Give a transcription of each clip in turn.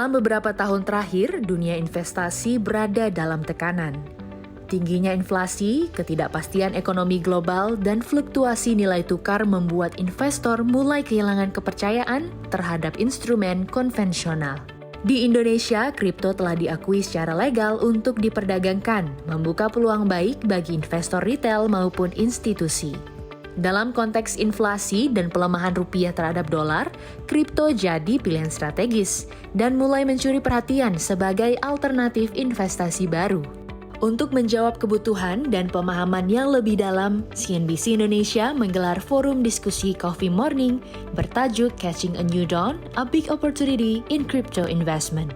Dalam beberapa tahun terakhir, dunia investasi berada dalam tekanan. Tingginya inflasi, ketidakpastian ekonomi global, dan fluktuasi nilai tukar membuat investor mulai kehilangan kepercayaan terhadap instrumen konvensional. Di Indonesia, kripto telah diakui secara legal untuk diperdagangkan, membuka peluang baik bagi investor retail maupun institusi. Dalam konteks inflasi dan pelemahan rupiah terhadap dolar, kripto jadi pilihan strategis dan mulai mencuri perhatian sebagai alternatif investasi baru. Untuk menjawab kebutuhan dan pemahaman yang lebih dalam, CNBC Indonesia menggelar forum diskusi Coffee Morning bertajuk Catching a New Dawn, A Big Opportunity in Crypto Investment.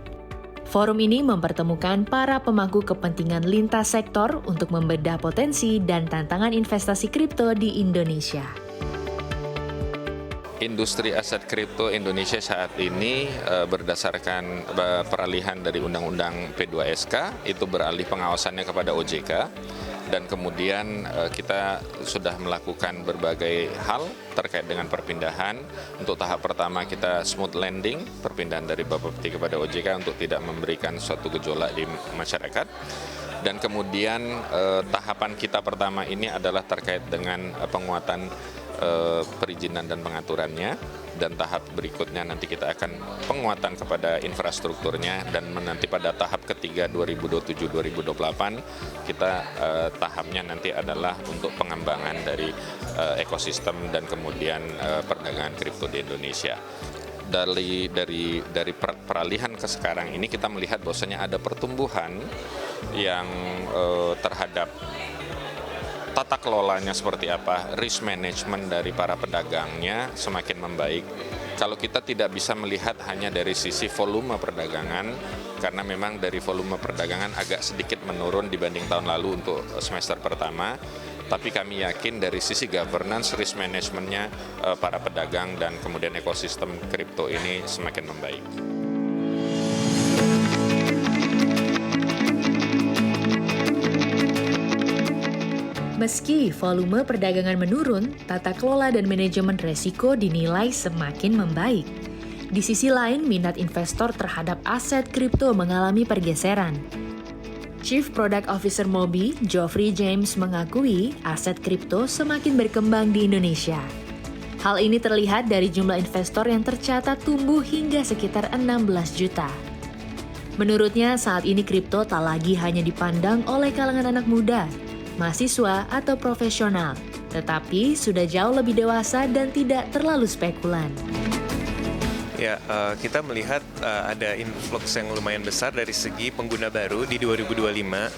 Forum ini mempertemukan para pemangku kepentingan lintas sektor untuk membedah potensi dan tantangan investasi kripto di Indonesia. Industri aset kripto Indonesia saat ini berdasarkan peralihan dari Undang-Undang P2SK, itu beralih pengawasannya kepada OJK, dan kemudian kita sudah melakukan berbagai hal terkait dengan perpindahan. Untuk tahap pertama kita smooth landing, perpindahan dari Bapepti kepada OJK untuk tidak memberikan suatu gejolak di masyarakat. Dan kemudian tahapan kita pertama ini adalah terkait dengan penguatan perizinan dan pengaturannya, dan tahap berikutnya nanti kita akan penguatan kepada infrastrukturnya, dan nanti pada tahap ketiga 2027-2028 kita tahapnya nanti adalah untuk pengembangan dari ekosistem dan kemudian perdagangan kripto di Indonesia. Dari peralihan ke sekarang ini kita melihat bahwasanya ada pertumbuhan yang terhadap tata kelolanya seperti apa, risk management dari para pedagangnya semakin membaik. Kalau kita tidak bisa melihat hanya dari sisi volume perdagangan, karena memang dari volume perdagangan agak sedikit menurun dibanding tahun lalu untuk semester pertama, tapi kami yakin dari sisi governance, risk managementnya para pedagang dan kemudian ekosistem kripto ini semakin membaik. Meski volume perdagangan menurun, tata kelola dan manajemen resiko dinilai semakin membaik. Di sisi lain, minat investor terhadap aset kripto mengalami pergeseran. Chief Product Officer Mobi, Geoffrey James mengakui aset kripto semakin berkembang di Indonesia. Hal ini terlihat dari jumlah investor yang tercatat tumbuh hingga sekitar 16 juta. Menurutnya, saat ini kripto tak lagi hanya dipandang oleh kalangan anak muda, mahasiswa atau profesional, tetapi sudah jauh lebih dewasa dan tidak terlalu spekulan. Ya, kita melihat ada influx yang lumayan besar dari segi pengguna baru di 2025.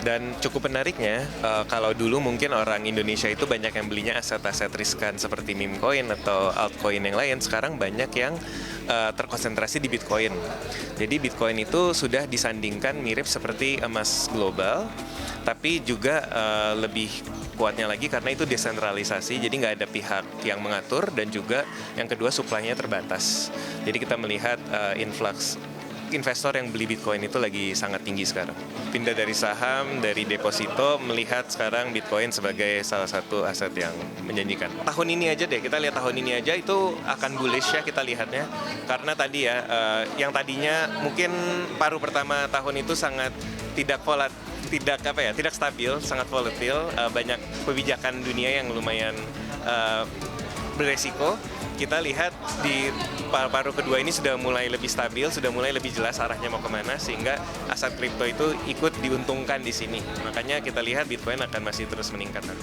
Dan cukup menariknya, kalau dulu mungkin orang Indonesia itu banyak yang belinya aset-aset riskan seperti meme coin atau altcoin yang lain, sekarang banyak yang terkonsentrasi di Bitcoin. Jadi Bitcoin itu sudah disandingkan mirip seperti emas global, tapi juga lebih kuatnya lagi karena itu desentralisasi, jadi nggak ada pihak yang mengatur, dan juga yang kedua supply-nya terbatas. Jadi kita melihat influx investor yang beli Bitcoin itu lagi sangat tinggi sekarang. Pindah dari saham, dari deposito, melihat sekarang Bitcoin sebagai salah satu aset yang menjanjikan. Tahun ini aja deh, kita lihat tahun ini aja itu akan bullish ya kita lihatnya. Karena tadi ya, yang tadinya mungkin paruh pertama tahun itu sangat tidak stabil, sangat volatil, banyak kebijakan dunia yang lumayan beresiko. Kita lihat di paruh kedua ini sudah mulai lebih stabil, sudah mulai lebih jelas arahnya mau kemana, sehingga aset kripto itu ikut diuntungkan di sini. Makanya kita lihat Bitcoin akan masih terus meningkat nanti.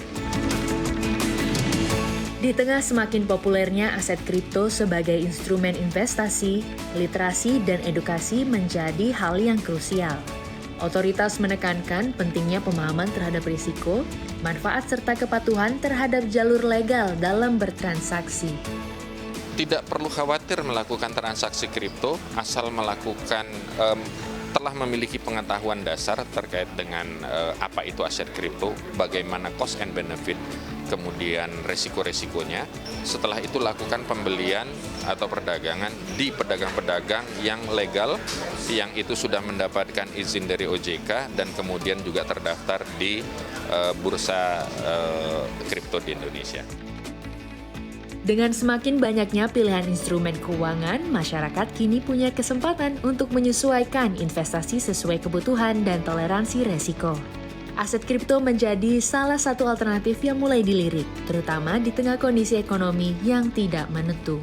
Di tengah semakin populernya aset kripto sebagai instrumen investasi, literasi dan edukasi menjadi hal yang krusial. Otoritas menekankan pentingnya pemahaman terhadap risiko, manfaat serta kepatuhan terhadap jalur legal dalam bertransaksi. Tidak perlu khawatir melakukan transaksi kripto asal telah memiliki pengetahuan dasar terkait dengan apa itu aset kripto, bagaimana cost and benefit, kemudian resiko-resikonya. Setelah itu lakukan pembelian atau perdagangan di pedagang-pedagang yang legal, yang itu sudah mendapatkan izin dari OJK dan kemudian juga terdaftar di bursa kripto di Indonesia. Dengan semakin banyaknya pilihan instrumen keuangan, masyarakat kini punya kesempatan untuk menyesuaikan investasi sesuai kebutuhan dan toleransi resiko. Aset kripto menjadi salah satu alternatif yang mulai dilirik, terutama di tengah kondisi ekonomi yang tidak menentu.